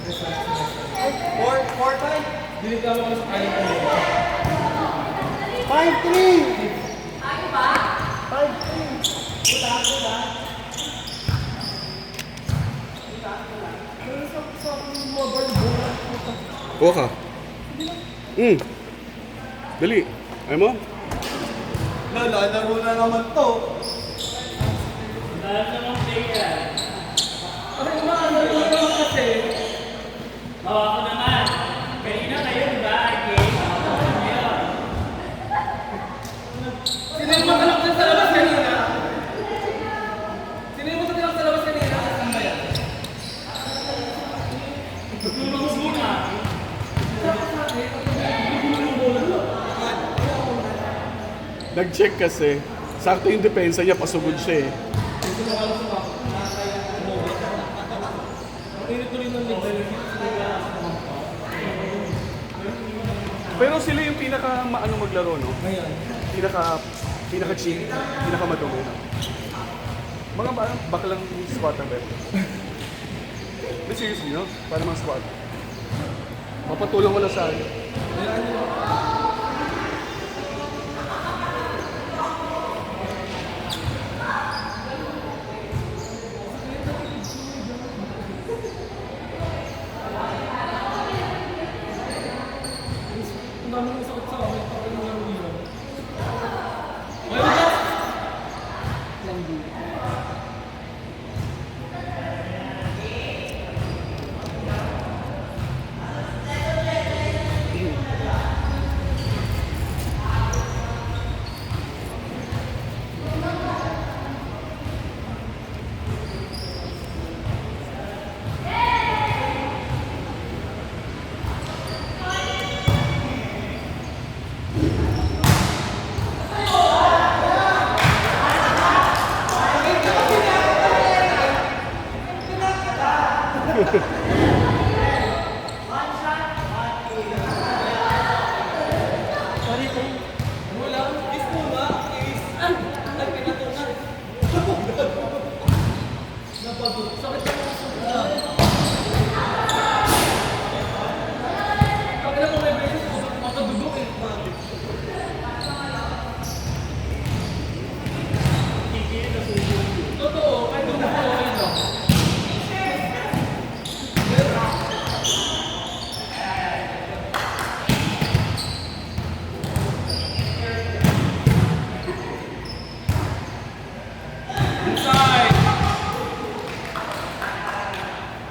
Four time. Dili ka mo sa kanya. 5-3. 5-3. Kuha ka. Dali. Ayaw mo? Lalaro na naman to. Ay, maalala naman kasi. Ako naman. Kanina kayo, di ba? Game. Ako ngayon. Sino yung matalak dyan sa labas kanina? Sino yung matalak sa labas kanina? Saan ba yan? Tutulong muna. Nag-check kasi. Sakto yung depensa niya, pasugod siya eh. Pero sila yung pinaka maano maglaro, no? Ngayon. Pinaka cheap, pinaka madumi, no? Mga baklang squat ang beto. But seriously, no? Para mga squat. Mapatulong ko lang sa akin. Ang dami ng sakit sa akin. Ako yung laro yun. Ayun! Langgo. Wala. Kiss mo ba? Kiss. Ay, pinatungan. Napagod. Sakit na mga sobra. Kapag na kung may beses ko, makadudok eh. Totoo. Ay, dudok ko okay lang. Inside!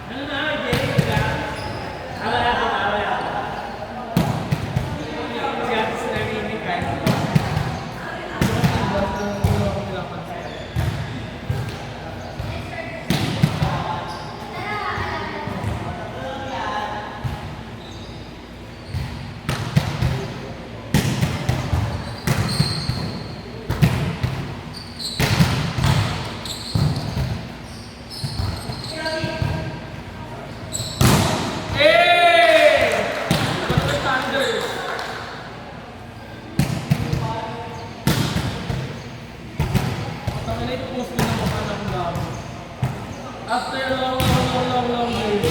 Ano na, Jay? Away ako. Kasi ako sa narinig kahit. After long days.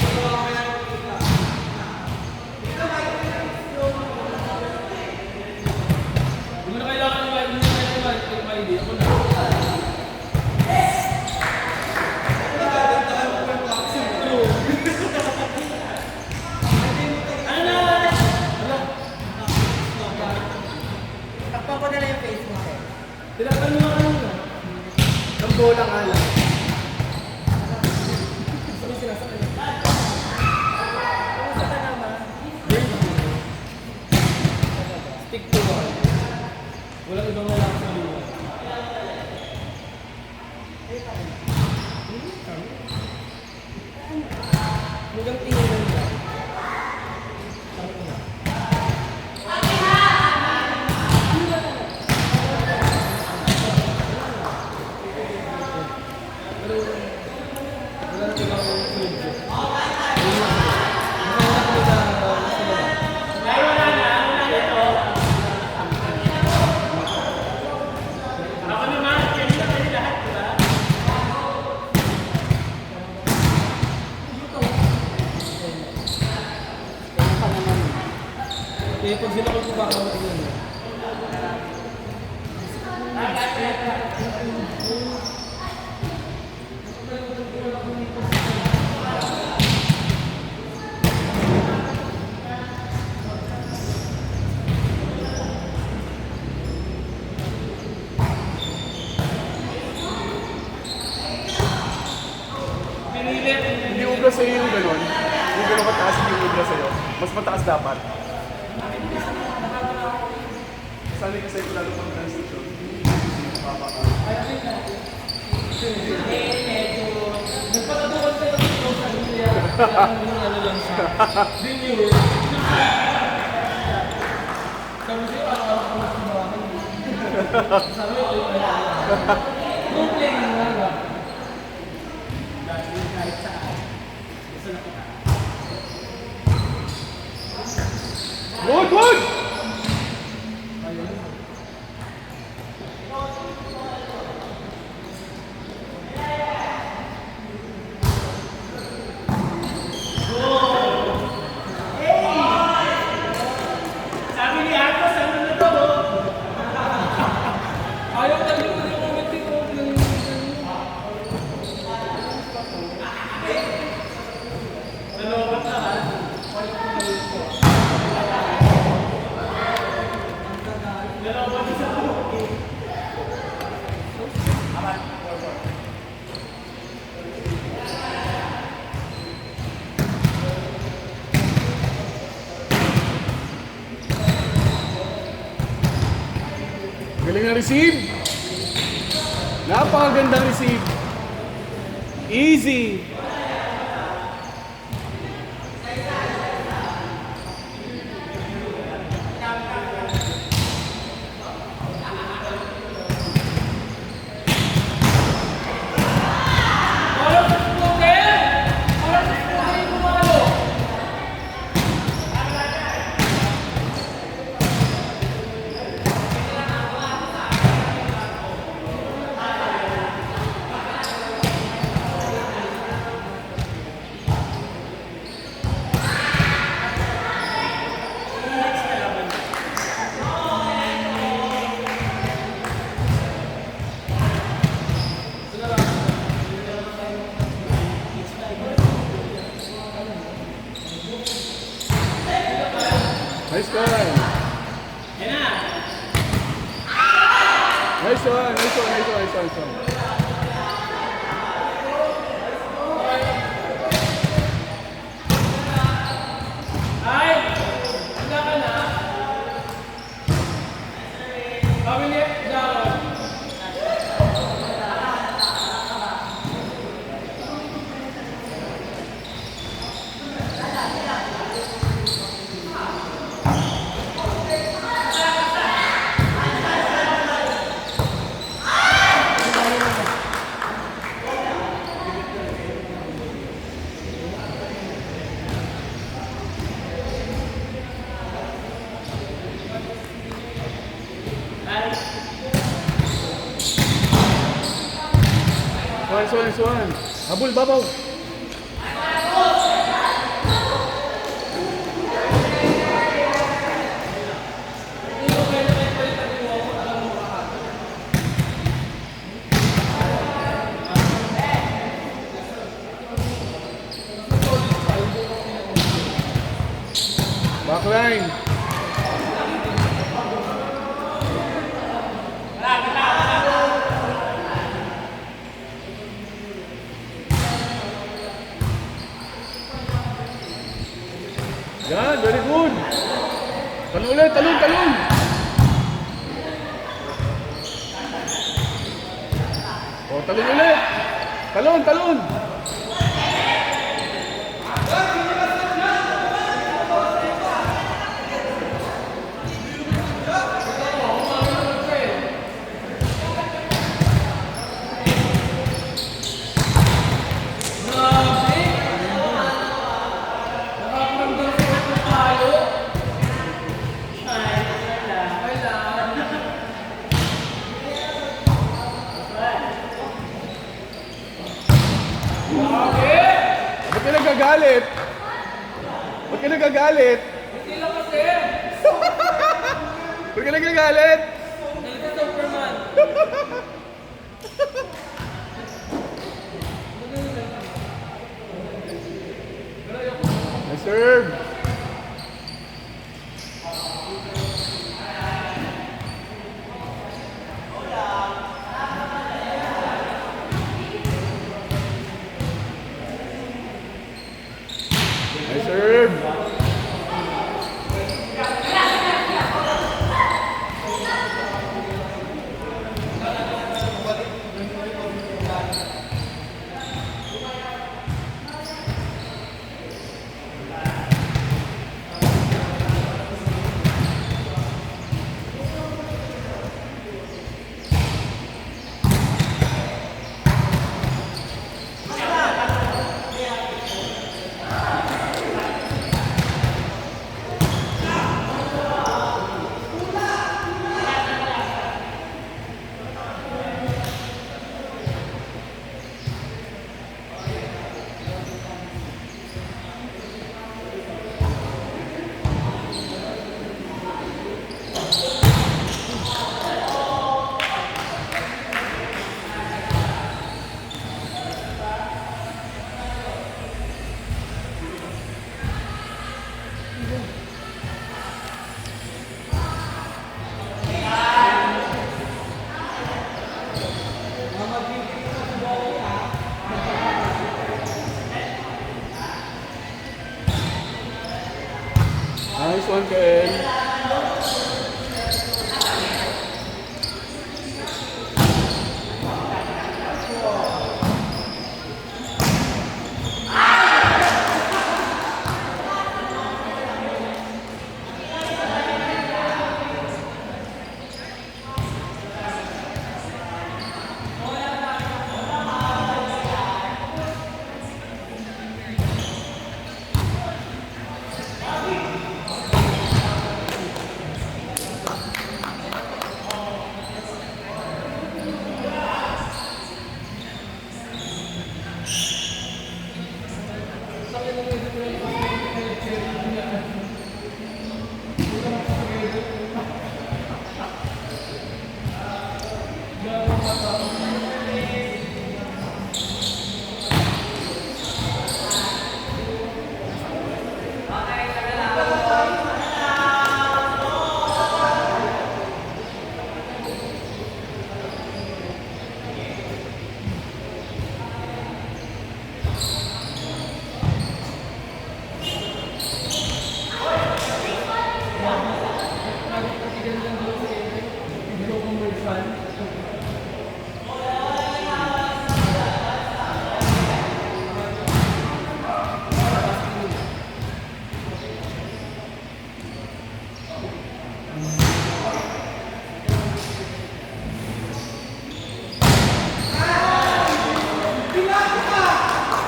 Hindi mo na kailangan yung ID. Take my ID. Ako na. Takpan ko na lang yung face mo, sir. Tinakan mo nga yun. Ang bola nga lang. Gusto ko sinasakay. Kamusta ka naman? Stick to one. Walang ibang lalaki sa luwa. Hanggang tingin lang yan. Wala na ibang sulog. Ako naman, kanina kayo lahat, di ba? Eh, pag sila ko kumakawat yun. Hindi ubra sa'yo yung gano'n. Yung gano'n kataas yung ubra sa'yo. Mas mataas dapat. Sanay ka sa'yo lalo pang transition. Papa ka. Nagpatatukan ka lang ito sa Biblia. Yung ano lang siya. Demure. Sabi siya, araw-araw ko lang sa bahay. Sabi ko, complain nga ba? Good, good! Sabi ni Atos, ano na to? Ayaw tayo ko yung moment ko. Nalobat na ba? Nalobat na sa Galing na receive. Napakagandang receive. Easy. Nice one. Yan na. Nice one, nice one, nice one, nice one, nice one. Ay! Handa ka na? Sabi niya, Jaron. Nice one, nice one. Habol, babaw. Backline. Yan, very good. Talon ulit, talon, talon. O, talon ulit. Talon, talon. Ba't ka nagagalit? Ba't ka nagagalit? Hindi lang kasi. Huwag ka nagagalit! Galit sa Superman. Nice serve! Nice serve! Nice one, Ken.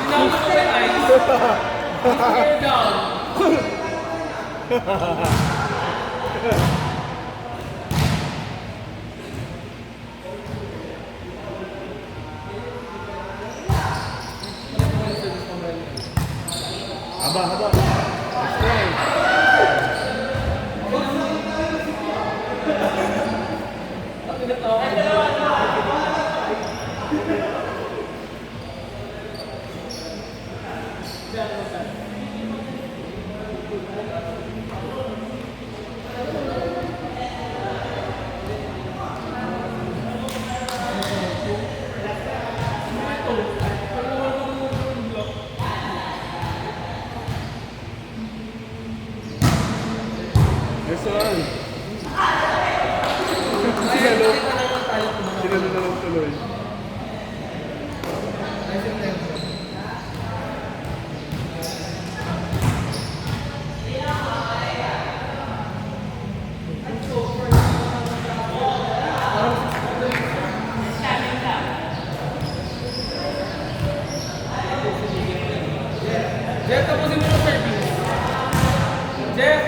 Tinawag ko yung ice. Stare down. Haba, haba. Nice try. Nice one. Sinalo. Sinalo na lang tuloy. Jeff, tapusin mo yung service. Jeff!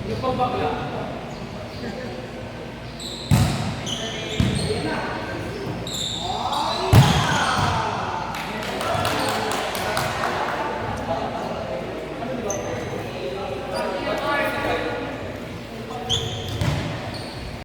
Yung pagbakla.